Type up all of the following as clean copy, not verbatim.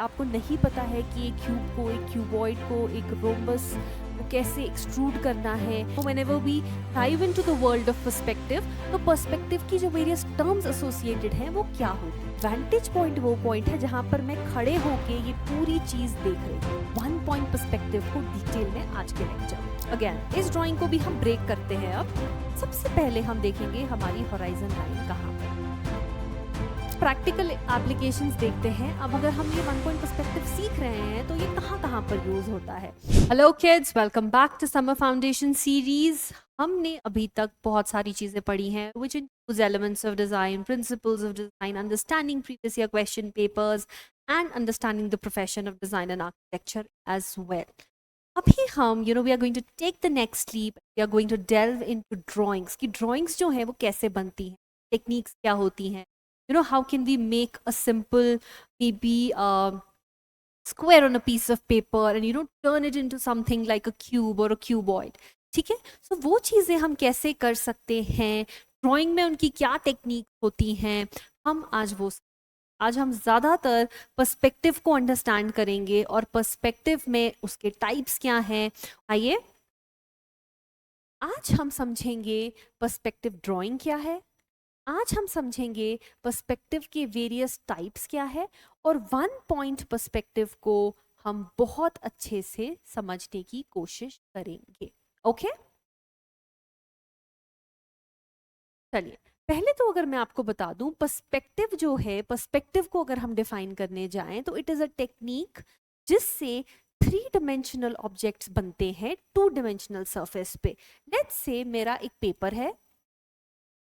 आपको नहीं पता है कि एक क्यूब को, एक क्यूबॉइड को, एक रोम्बस को कैसे एक्सट्रूड करना है, whenever we dive into the world of perspective, तो पर्सपेक्टिव की जो वेरियस टर्म्स एसोसिएटेड हैं वो क्या होती है। वैंटेज पॉइंट वो पॉइंट है जहाँ पर मैं खड़े होके ये पूरी चीज देख रही हूँ। वन पॉइंट पर्सपेक्टिव को डिटेल में आज के लेक्चर। अगेन इस ड्राइंग को भी हम ब्रेक करते हैं। अब सबसे पहले हम देखेंगे हमारी होराइजन लाइन कहाँ पर। प्रैक्टिकल एप्लीकेशंस देखते हैं। अब अगर हम ये वन पॉइंट पर्सपेक्टिव सीख रहे हैं तो ये कहाँ पर यूज होता है। Hello kids, welcome back to summer foundation series. हमने अभी तक बहुत सारी चीजें पढ़ी हैं which includes elements of design, principles of design, understanding previous year question papers and understanding the profession of design and architecture as well. अभी हम we are going to take the next leap. We are going to delve into drawings कि drawings जो है वो कैसे बनती हैं, techniques क्या होती हैं, how can we make a simple maybe square on a piece of paper and turn it into something like a cube or a cuboid. ठीक है, so वो चीजें हम कैसे कर सकते हैं, ड्राइंग में उनकी क्या टेक्निक होती हैं, हम आज हम ज़्यादातर पर्सपेक्टिव को अंडरस्टैंड करेंगे और पर्सपेक्टिव में उसके टाइप्स क्या हैं। आइए आज हम समझेंगे पर्सपेक्टिव ड्राइंग क्या है, आज हम समझेंगे पर्सपेक्टिव के वेरियस टाइप्स क्या है और वन पॉइंट पर्सपेक्टिव को हम बहुत अच्छे से समझने की कोशिश करेंगे। ओके, चलिए पहले तो अगर मैं आपको बता दूं, पर्सपेक्टिव जो है, पर्सपेक्टिव को अगर हम डिफाइन करने जाएं तो इट इज अ टेक्निक जिससे 3 डायमेंशनल ऑब्जेक्ट्स बनते हैं 2 डायमेंशनल सरफेस पे। लेट्स से मेरा एक पेपर है,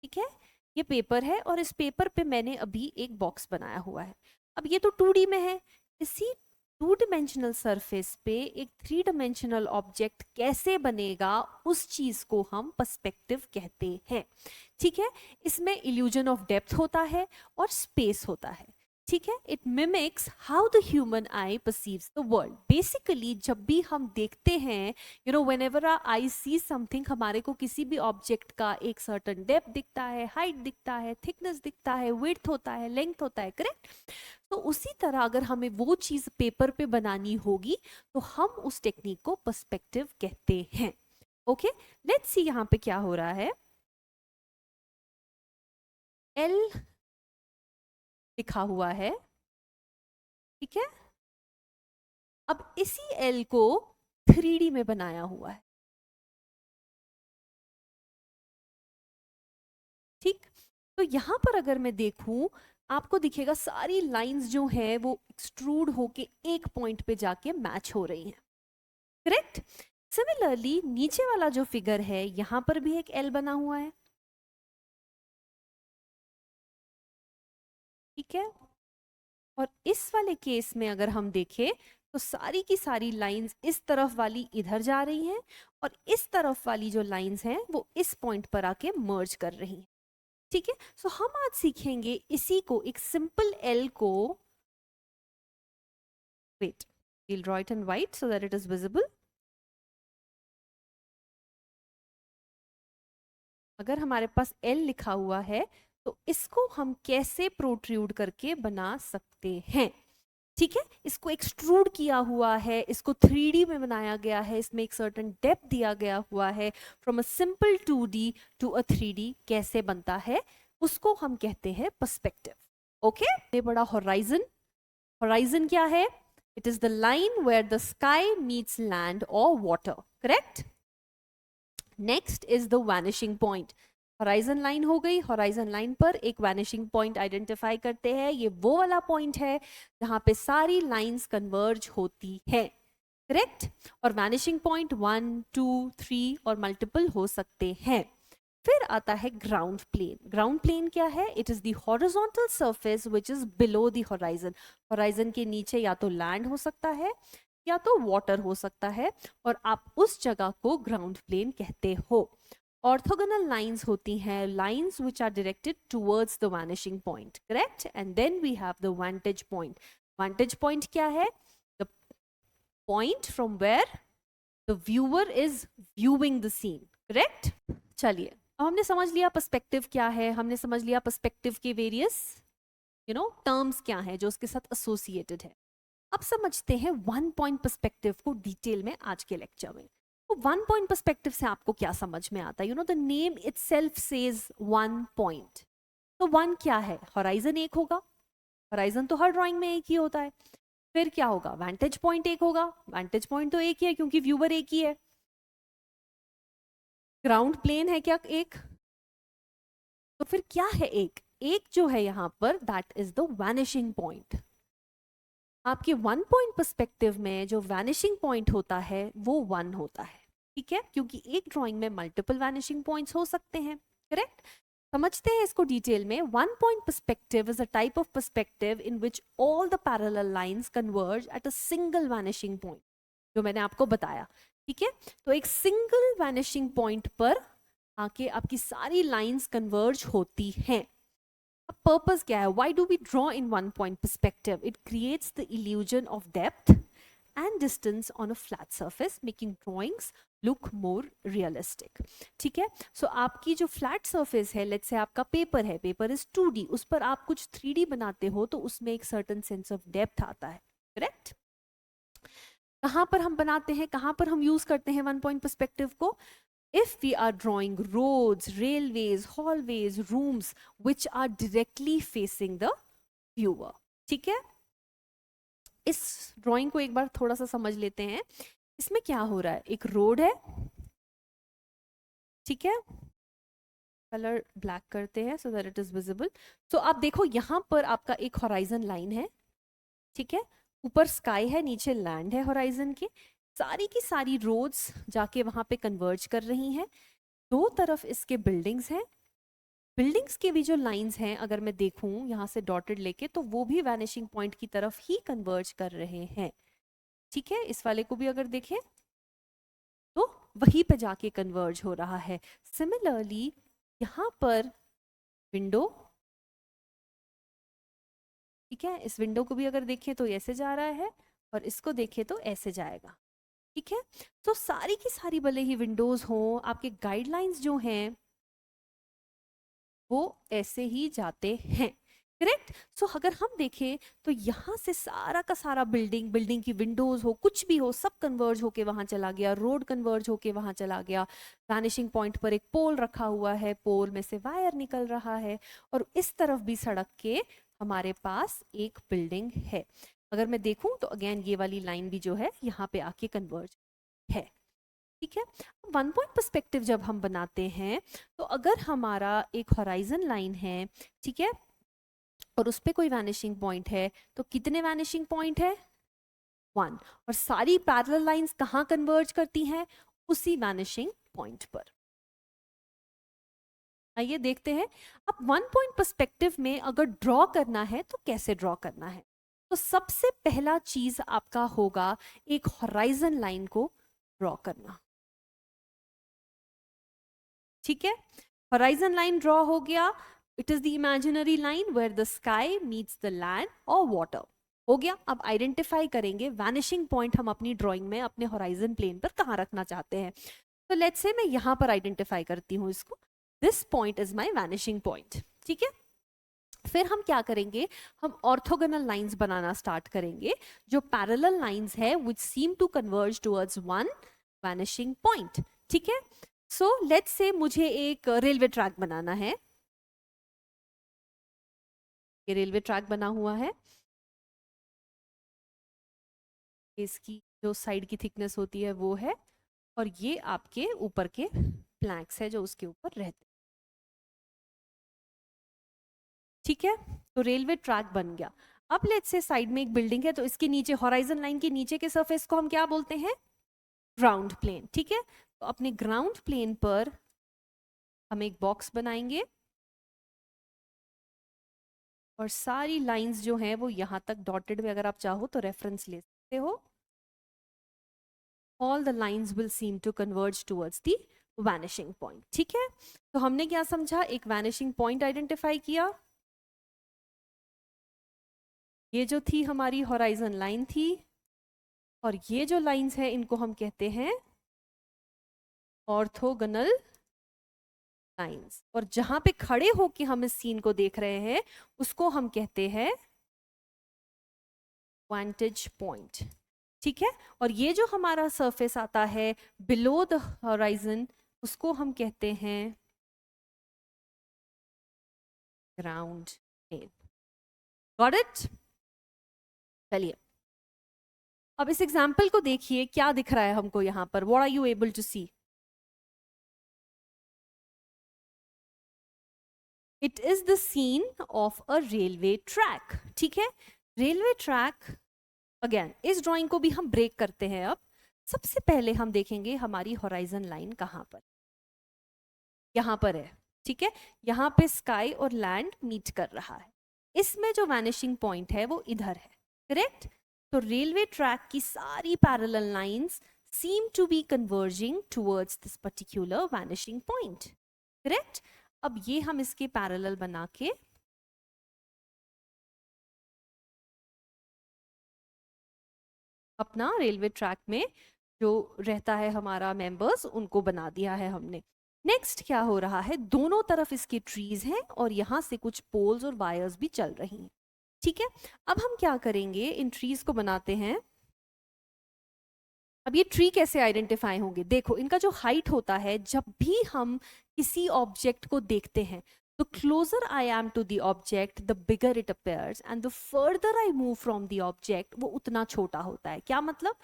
ठीक है, ये पेपर है और इस पेपर पे मैंने अभी एक बॉक्स बनाया हुआ है। अब ये तो 2D में है, इसी 2 डायमेंशनल सरफेस पे एक 3 डायमेंशनल ऑब्जेक्ट कैसे बनेगा, उस चीज को हम पर्सपेक्टिव कहते हैं। ठीक है, इसमें इल्यूजन ऑफ डेप्थ होता है और स्पेस होता है। ठीक है, it mimics how the human eye perceives the world. Basically जब भी हम देखते हैं, whenever our eye see something, हमारे को किसी भी ऑब्जेक्ट का एक सर्टेन डेप्थ दिखता है, हाइट दिखता है, थिकनेस दिखता है, विड्थ होता है, लेंथ होता है, करेक्ट। तो उसी तरह अगर हमें वो चीज पेपर पे बनानी होगी तो हम उस टेक्निक को पर्सपेक्टिव कहते हैं। ओके, लेट्स सी यहाँ पे क्या हो रहा है। एल लिखा हुआ है, ठीक है। अब इसी एल को 3D में बनाया हुआ है, ठीक। तो यहां पर अगर मैं देखूं, आपको दिखेगा सारी लाइंस जो है वो एक्सट्रूड होके एक पॉइंट पे जाके मैच हो रही हैं, करेक्ट। सिमिलरली नीचे वाला जो फिगर है, यहां पर भी एक एल बना हुआ है, ठीक है। और इस वाले केस में अगर हम देखें तो सारी की सारी लाइंस इस तरफ वाली इधर जा रही हैं और इस तरफ वाली जो लाइंस हैं वो इस पॉइंट पर आके मर्ज कर रही हैं, ठीक है। सो हम आज सीखेंगे इसी को, एक सिंपल एल को, wait, we'll draw it in white so that it is visible। अगर हमारे पास एल लिखा हुआ है तो इसको हम कैसे प्रोट्रूड करके बना सकते हैं, ठीक है। इसको एक्सट्रूड किया हुआ है, इसको 3D में बनाया गया है, इसमें एक सर्टेन डेप्थ दिया गया हुआ है। From a simple 2D to a 3D कैसे बनता है, उसको हम कहते हैं पर्सपेक्टिव। ओके, ये बड़ा होराइजन, होराइजन क्या है? It is the line where the sky meets land और water, correct. Next is the vanishing point. Horizon line हो गई, होराइजन लाइन पर एक वैनिशिंग पॉइंट आइडेंटिफाई करते हैं। ये वो वाला पॉइंट है जहां पे सारी लाइंस कन्वर्ज होती है, करेक्ट। और वैनिशिंग पॉइंट 1, 2, 3 और मल्टीपल हो सकते हैं। फिर आता है ग्राउंड प्लेन। ग्राउंड प्लेन क्या है? It is the horizontal surface which is below the horizon. Horizon के नीचे या तो लैंड हो सकता है या तो वाटर हो सकता है और आप उस जगह को ग्राउंड प्लेन कहते हो। ऑर्थोगोनल लाइंस होती हैं, lines which are directed towards the vanishing point, correct. And then we have the vantage point. Vantage point क्या है? The point from where the viewer is viewing the scene, correct. चलिए, अब हमने समझ लिया perspective क्या है, हमने समझ लिया पर्सपेक्टिव के वेरियस टर्म्स क्या है जो उसके साथ एसोसिएटेड है। अब समझते हैं वन पॉइंट पर्सपेक्टिव को डिटेल में आज के लेक्चर में। तो वन पॉइंट पर्सपेक्टिव से आपको क्या समझ में आता है? You know the name itself says one point. तो वन क्या है? होराइजन एक होगा, होराइजन तो हर ड्राइंग में एक ही होता है। फिर क्या होगा? वैंटेज पॉइंट एक होगा, वैंटेज पॉइंट तो एक ही है क्योंकि व्यूअर एक ही है। ग्राउंड प्लेन है क्या एक? तो फिर क्या है एक? एक जो है यहां पर that is the vanishing point. आपके वन पॉइंट पर्सपेक्टिव में जो वैनिशिंग पॉइंट होता है वो वन होता है, ठीक है, क्योंकि एक ड्राइंग में मल्टीपल वैनिशिंग पॉइंट्स हो सकते हैं, करेक्ट। समझते हैं इसको डिटेल में। One point perspective is a type of perspective in which all the parallel lines converge at a single vanishing point, जो मैंने आपको बताया, ठीक है। तो एक सिंगल वैनिशिंग पॉइंट पर आके आपकी सारी लाइंस कन्वर्ज होती हैं। पर्पस क्या है? Why do we draw in one point perspective? It creates the illusion of depth and distance on a flat surface, making drawings look more realistic, ठीक है। सो आपकी जो फ्लैट सरफेस है, लेट्स से आपका पेपर है, paper is 2D, उस पर आप कुछ 3D बनाते हो तो उसमें एक सर्टेन सेंस ऑफ डेप्थ आता है, करेक्ट। कहाँ पर हम बनाते हैं, कहाँ पर हम यूज करते हैं वन पॉइंट पर्सपेक्टिव को? If we are drawing roads, railways, hallways, rooms which are directly facing the viewer, ठीक है। इस ड्राइंग को एक बार थोड़ा सा समझ लेते हैं। इसमें क्या हो रहा है? एक रोड है, ठीक है, कलर ब्लैक करते हैं so that it is visible. So आप देखो यहां पर आपका एक होराइजन लाइन है, ठीक है, ऊपर स्काई है, नीचे लैंड है होराइजन के। सारी की सारी रोड्स जाके वहां पे कन्वर्ज कर रही हैं। दो तरफ इसके बिल्डिंग्स हैं, बिल्डिंग्स के भी जो लाइंस हैं अगर मैं देखूं यहाँ से डॉटेड लेके, तो वो भी वैनिशिंग पॉइंट की तरफ ही कन्वर्ज कर रहे हैं, ठीक है। इस वाले को भी अगर देखें तो वहीं पे जाके कन्वर्ज हो रहा है। सिमिलरली यहाँ पर विंडो, ठीक है, इस विंडो को भी अगर देखें तो ऐसे जा रहा है और इसको देखें तो ऐसे जाएगा, ठीक है। तो सारी की सारी भले ही विंडोज हों, आपके गाइडलाइंस जो हैं वो ऐसे ही जाते हैं, करेक्ट। सो अगर हम देखें तो यहाँ से सारा का सारा बिल्डिंग, बिल्डिंग की विंडोज हो, कुछ भी हो, सब कन्वर्ज होके वहां चला गया, रोड कन्वर्ज होके वहां चला गया। वैनिशिंग पॉइंट पर एक पोल रखा हुआ है, पोल में से वायर निकल रहा है, और इस तरफ भी सड़क के हमारे पास एक बिल्डिंग है। अगर मैं देखूं तो अगेन ये वाली लाइन भी जो है यहाँ पे आके कन्वर्ज है, ठीक है। वन पॉइंट पर्सपेक्टिव जब हम बनाते हैं तो अगर हमारा एक होराइजन लाइन है, ठीक है, और उस पे कोई वैनिशिंग पॉइंट है, तो कितने वैनिशिंग पॉइंट है? वन। और सारी पैरेलल लाइंस कहाँ कन्वर्ज करती हैं? उसी वैनिशिंग पॉइंट पर। आइए देखते हैं। अब वन पॉइंट पर्सपेक्टिव में अगर ड्रॉ करना है तो कैसे ड्रॉ करना है? तो सबसे पहला चीज आपका होगा एक होराइजन लाइन को ड्रॉ करना, ठीक है। होराइजन लाइन ड्रॉ हो गया, it is the imaginary line where the sky meets the land और वाटर, हो गया। अब आइडेंटिफाई करेंगे वैनिशिंग पॉइंट हम अपनी ड्राइंग में अपने होराइजन प्लेन पर कहाँ रखना चाहते हैं। तो लेट्स से मैं यहां पर आइडेंटिफाई करती हूँ इसको, this point is my vanishing point, ठीक है। फिर हम क्या करेंगे? हम ऑर्थोगोनल लाइंस बनाना स्टार्ट करेंगे, जो पैरेलल लाइंस है which seem to converge towards one vanishing point, ठीक है। सो लेट्स से मुझे एक रेलवे ट्रैक बनाना है, ये रेलवे ट्रैक बना हुआ है, इसकी जो साइड की थिकनेस होती है वो है, और ये आपके ऊपर के प्लैंक्स है जो उसके ऊपर रहते हैं, ठीक है। तो रेलवे ट्रैक बन गया। अब लेट्स से साइड में एक बिल्डिंग है, तो इसके नीचे होराइजन लाइन के नीचे के सरफेस को हम क्या बोलते हैं? ग्राउंड प्लेन, ठीक है। तो अपने ग्राउंड प्लेन पर हम एक बॉक्स बनाएंगे और सारी लाइंस जो हैं वो यहां तक डॉटेड में, अगर आप चाहो तो रेफरेंस ले सकते हो। All the lines will seem to converge towards the vanishing point, ठीक है। तो हमने क्या समझा? एक वैनिशिंग पॉइंट आइडेंटिफाई किया, ये जो थी हमारी होराइजन लाइन थी, और ये जो लाइंस है इनको हम कहते हैं ऑर्थोगोनल लाइंस, और जहां पे खड़े होके हम इस सीन को देख रहे हैं उसको हम कहते हैं vantage point, ठीक है। और ये जो हमारा सरफेस आता है बिलो द होराइजन, उसको हम कहते हैं ग्राउंड प्लेन। Got it? चलिए अब इस एग्जाम्पल को देखिए, क्या दिख रहा है हमको यहाँ पर। What are you able to see? It is the scene of a railway track, ठीक है। रेलवे ट्रैक, अगेन इस ड्राइंग को भी हम ब्रेक करते हैं। अब सबसे पहले हम देखेंगे हमारी होराइजन लाइन कहाँ पर, यहाँ पर है, ठीक है। यहाँ पे स्काई और लैंड मीट कर रहा है, इसमें जो वैनिशिंग पॉइंट है वो इधर है, करेक्ट। तो रेलवे ट्रैक की सारी parallel lines seem to be converging towards this particular vanishing point, correct? अब ये हम इसके पैरेलल बना के अपना रेलवे ट्रैक में जो रहता है हमारा मेंबर्स, उनको बना दिया है हमने। नेक्स्ट क्या हो रहा है, दोनों तरफ इसके ट्रीज हैं और यहाँ से कुछ पोल्स और वायर्स भी चल रही हैं, ठीक है। अब हम क्या करेंगे, इन ट्रीज को बनाते हैं। अब ये ट्री कैसे आइडेंटिफाई होंगे, देखो इनका जो हाइट होता है, जब भी हम किसी ऑब्जेक्ट को देखते हैं, the closer I am to the object, the bigger it appears, and the further I move from the object, वो उतना छोटा होता है। क्या मतलब,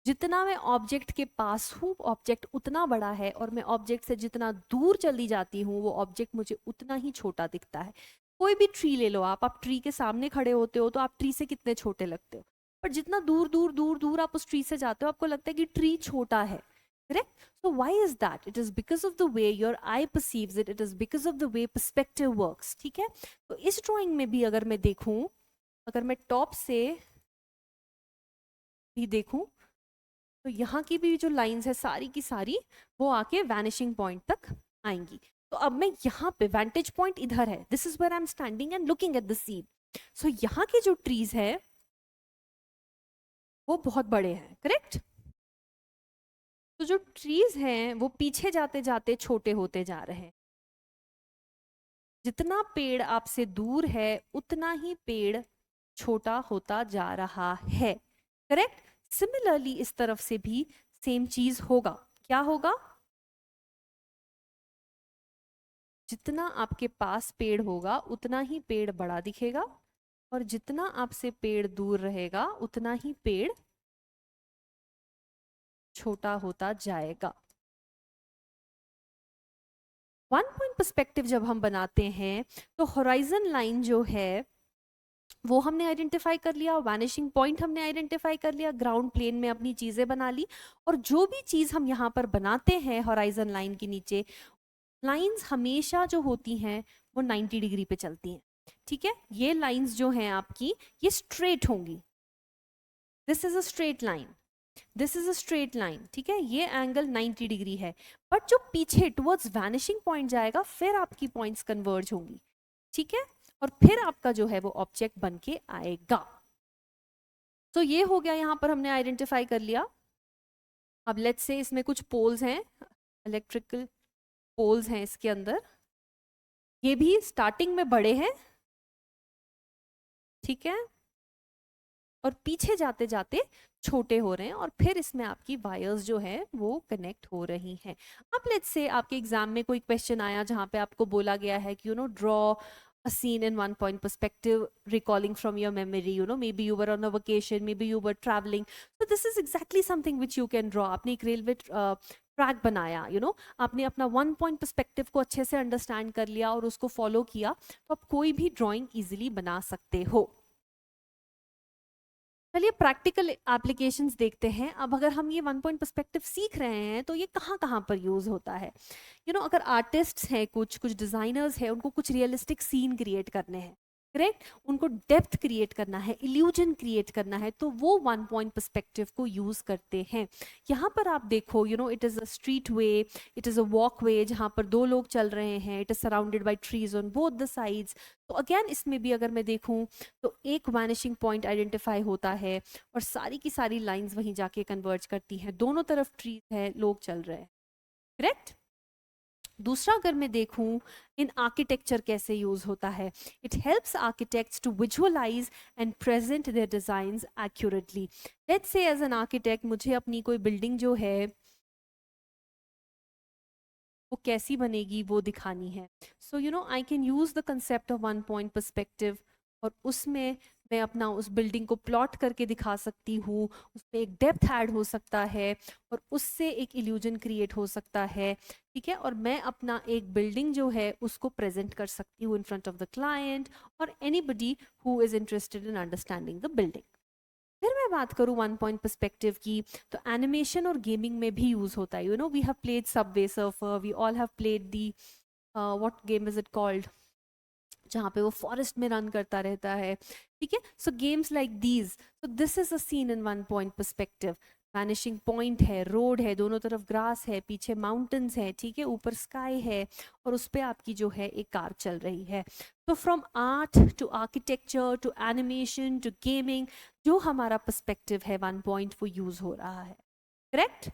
जितना मैं ऑब्जेक्ट के पास हूँ ऑब्जेक्ट उतना बड़ा है, और मैं ऑब्जेक्ट से जितना दूर चली जाती हूँ वो ऑब्जेक्ट मुझे उतना ही छोटा दिखता है। कोई भी ट्री ले लो आप ट्री के सामने खड़े होते हो तो आप ट्री से कितने छोटे लगते हो, पर जितना दूर दूर दूर दूर आप उस ट्री से जाते हो आपको लगता है कि ट्री छोटा है, correct? So why is that? It is because of the way your eye perceives it. It is because of the way perspective works, ठीक है। तो इस ड्राइंग में भी अगर मैं देखूं, अगर मैं टॉप से भी देखूं, तो यहाँ की भी जो लाइंस है सारी की सारी वो आके वैनिशिंग पॉइंट तक आएंगी। तो अब मैं यहाँ पे वैंटेज पॉइंट इधर है, this is where I am standing and looking at the scene. So यहाँ के जो ट्रीज है वो बहुत बड़े हैं, करेक्ट। तो जो ट्रीज हैं वो पीछे जाते जाते छोटे होते जा रहे हैं। जितना पेड़ आपसे दूर है उतना ही पेड़ छोटा होता जा रहा है, करेक्ट। सिमिलरली इस तरफ से भी सेम चीज होगा। क्या होगा, जितना आपके पास पेड़ होगा उतना ही पेड़ बड़ा दिखेगा, और जितना आपसे पेड़ दूर रहेगा उतना ही पेड़ छोटा होता जाएगा। वन पॉइंट पर्सपेक्टिव जब हम बनाते हैं तो होराइजन लाइन जो है वो हमने आइडेंटिफाई कर लिया, वैनिशिंग पॉइंट हमने आइडेंटिफाई कर लिया, ग्राउंड प्लेन में अपनी चीजें बना ली, और जो भी चीज हम यहाँ पर बनाते हैं होराइजन लाइन के नीचे, लाइंस हमेशा जो होती हैं वो 90 डिग्री पे चलती हैं, ठीक है। ये लाइंस जो हैं आपकी ये स्ट्रेट होंगी, this is a straight line, this is a straight line, ठीक है। ये एंगल 90 डिग्री है, बट जो पीछे टुवर्ड्स वैनिशिंग पॉइंट जाएगा फिर आपकी पॉइंट्स कन्वर्ज होंगी, ठीक है, और फिर आपका जो है वो ऑब्जेक्ट बन के आएगा। तो ये हो गया, यहां पर हमने आइडेंटिफाई कर लिया। अब लेट्स से इसमें कुछ पोल्स हैं, इलेक्ट्रिकल पोल्स हैं इसके अंदर, ये भी स्टार्टिंग में बड़े हैं, ठीक है, और पीछे जाते जाते छोटे हो रहे हैं, और फिर इसमें आपकी वायर्स जो है वो कनेक्ट हो रही हैं। अब लेट्स से आपके एग्जाम में कोई क्वेश्चन आया जहां पे आपको बोला गया है कि draw a scene in one point perspective, recalling from your memory, maybe you were on a vacation, maybe you were traveling, so this is exactly something which you can draw। आपने एक रेलवे ट्रैक बनाया, आपने अपना one point perspective को अच्छे से understand कर लिया और उसको फॉलो किया, तो आप कोई भी ड्राइंग इजीली बना सकते हो। चलिए प्रैक्टिकल एप्लीकेशंस देखते हैं। अब अगर हम ये वन पॉइंट पर्सपेक्टिव सीख रहे हैं तो ये कहाँ कहाँ पर यूज होता है, अगर आर्टिस्ट्स हैं, कुछ डिजाइनर्स हैं, उनको कुछ रियलिस्टिक सीन क्रिएट करने हैं, करेक्ट, उनको डेप्थ क्रिएट करना है, इल्यूजन क्रिएट करना है, तो वो वन पॉइंट पर्सपेक्टिव को यूज करते हैं। यहाँ पर आप देखो, it is a street way, it is a walkway जहाँ पर दो लोग चल रहे हैं, it is surrounded by trees on both the sides. तो अगेन इसमें भी अगर मैं देखूं तो एक वैनिशिंग पॉइंट आइडेंटिफाई होता है और सारी की सारी लाइंस वहीं जाके कन्वर्ज करती हैं, दोनों तरफ ट्रीज है, लोग चल रहे हैं, करेक्ट। दूसरा अगर मैं देखूं इन आर्किटेक्चर कैसे यूज होता है, it helps architects to visualise and present their designs accurately. Let's say as an architect मुझे अपनी कोई बिल्डिंग जो है वो कैसी बनेगी वो दिखानी है। So you know I can use the concept of one point perspective, और उसमें मैं अपना उस बिल्डिंग को प्लॉट करके दिखा सकती हूँ, उसमें एक डेप्थ ऐड हो सकता है और उससे एक इल्यूजन क्रिएट हो सकता है। ठीक है, और मैं अपना एक बिल्डिंग जो है उसको प्रेजेंट कर सकती हूँ in front of the client और anybody who is interested in understanding the building. फिर मैं बात करूँ वन पॉइंट पर्सपेक्टिव की, तो एनिमेशन और गेमिंग में भी यूज होता है। You know we have played Subway Surfer, we all have played the what game is it called, जहाँ पे वो फॉरेस्ट में रन करता रहता है। ठीक है, so games like these, so this is a scene in one point perspective. Vanishing point है, रोड है, दोनों तरफ ग्रास है, पीछे माउंटेन्स है, ठीक है, ऊपर स्काई है और उस पर आपकी जो है एक कार चल रही है। तो from art to architecture to animation to gaming, जो हमारा पर्सपेक्टिव है वन पॉइंट वो यूज हो रहा है। करेक्ट?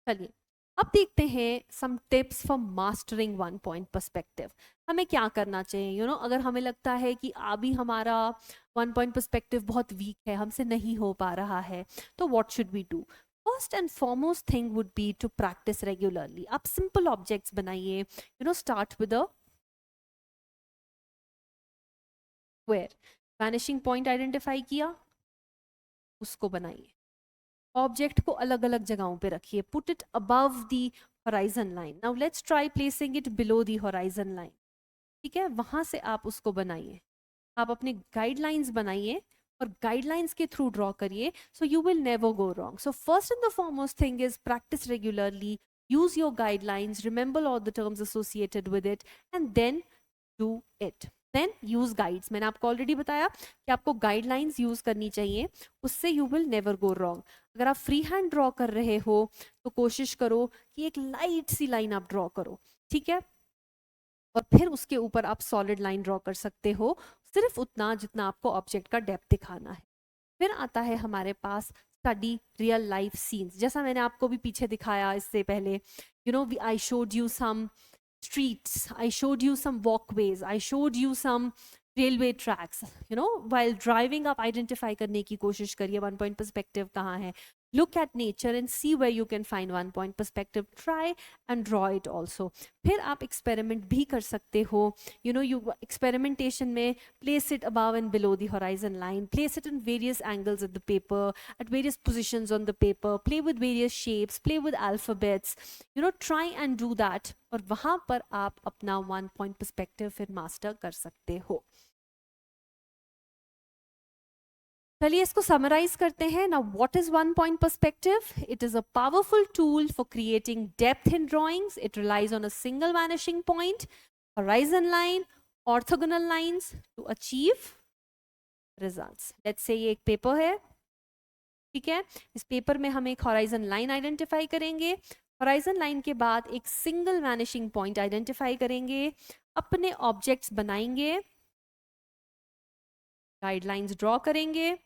चलिए अब देखते हैं some tips for mastering one point perspective. हमें क्या करना चाहिए? यू नो अगर हमें लगता है कि अभी हमारा वन पॉइंट पर्सपेक्टिव बहुत वीक है, हमसे नहीं हो पा रहा है, तो what should we do? First and foremost thing would be to practise regularly. आप सिंपल ऑब्जेक्ट्स बनाइए, you know start with a square, vanishing point identify किया, उसको बनाइए। ऑब्जेक्ट को अलग अलग जगहों पे रखिए, put it above the horizon line. Now let's try placing it below the horizon line. ठीक है, वहां से आप उसको बनाइए, आप अपने गाइडलाइंस बनाइए और गाइडलाइंस के थ्रू ड्रॉ करिए, सो you will never go wrong. So first and the foremost thing is practice regularly, use your guidelines, remember all the terms associated with it, and then do it. Then use guides. मैंने आपको already बताया कि आपको guidelines use करनी चाहिए, उससे you will never go wrong. अगर आप फ्री हैंड ड्रॉ कर रहे हो तो कोशिश करो कि एक लाइट सी लाइन आप ड्रॉ करो, ठीक है, और फिर उसके ऊपर आप सॉलिड लाइन ड्रॉ कर सकते हो, सिर्फ उतना जितना आपको ऑब्जेक्ट का डेप्थ दिखाना है। फिर आता है हमारे पास स्टडी रियल लाइफ सीन्स, जैसा मैंने आपको भी पीछे दिखाया इससे पहले। You know I showed you some streets, I showed you some walkways, I showed you some railway tracks, you know, while driving up identify करने की कोशिश करिए one point perspective कहाँ है। Look at nature and see where you can find one point perspective. Try and draw it also. फिर आप experiment भी कर सकते हो, you know, you experimentation में place it above and below the horizon line, place it in various angles of the paper, at various positions on the paper, play with various shapes, play with alphabets, you know, try and do that, और वहां पर आप अपना one point perspective फिर master कर सकते हो। चलिए इसको समराइज करते हैं ना। What is one point perspective? It is a powerful tool for creating depth in drawings. It relies on a single vanishing point, horizon line, orthogonal lines to achieve results. Let's say ये एक paper है, ठीक है, इस paper में हम एक horizon line identify करेंगे, होराइजन लाइन के बाद एक सिंगल वैनिशिंग पॉइंट आइडेंटिफाई करेंगे, अपने ऑब्जेक्ट्स बनाएंगे, गाइडलाइंस ड्रॉ करेंगे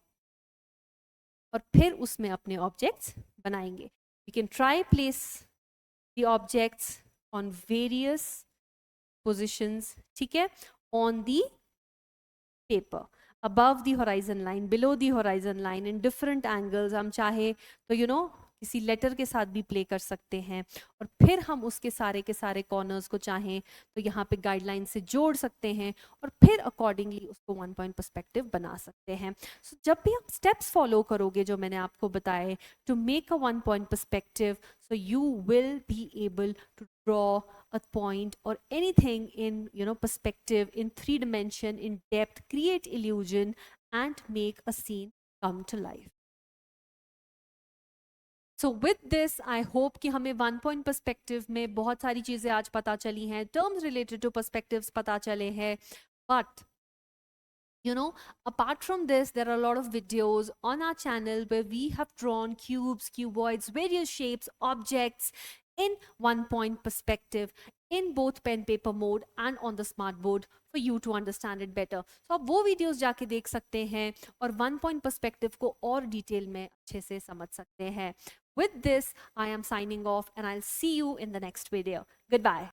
और फिर उसमें अपने ऑब्जेक्ट्स बनाएंगे। We can try place the objects on various positions, ठीक है, on the paper, above the horizon line, below the horizon line, in different angles। हम चाहे तो यू नो किसी लेटर के साथ भी प्ले कर सकते हैं और फिर हम उसके सारे के सारे कॉर्नर्स को चाहें तो यहाँ पे गाइडलाइन से जोड़ सकते हैं और फिर अकॉर्डिंगली उसको वन पॉइंट पर्सपेक्टिव बना सकते हैं। सो जब भी आप स्टेप्स फॉलो करोगे जो मैंने आपको बताए to make a one point perspective, so you will be able to draw a point or anything in, you know, perspective, in 3 dimension, in depth, create illusion and make a scene come to life. So with this I hope कि हमें one point perspective में बहुत सारी चीजें आज पता चली हैं, टर्म्स रिलेटेड टू पर्सपेक्टिव्स पता चले हैं, but you know, apart from this, there are a lot of videos on our channel where we have drawn cubes, cuboids, various shapes, objects, in 1 point perspective in both pen paper mode and on the smart board for you to understand it better. So आप वो videos जाके देख सकते हैं और 1 point perspective को और detail में अच्छे से समझ सकते हैं. With this, I am signing off and I'll see you in the next video. Goodbye.